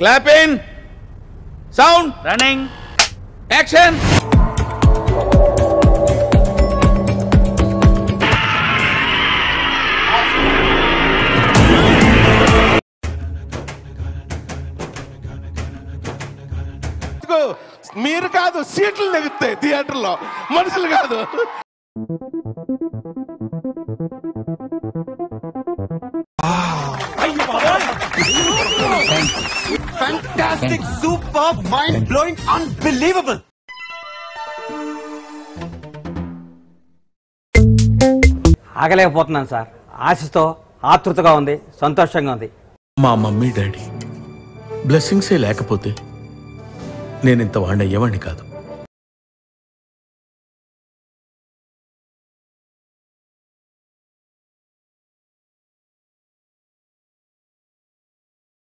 Clap in. Sound. Running. Action. మీరు కాదు సీట్లు నెగుతాయి థియేటర్లో, మనుషులు కాదు. Fantastic, superb, mind-blowing, unbelievable. ఆగలేకపోతున్నాను సార్. ఆశతో ఆతృతగా ఉంది, సంతోషంగా ఉంది. మా మమ్మీ డాడీ బ్లెస్సింగ్సే లేకపోతే నేను ఇంత వాడిని అయ్యేవాడిని కాదు.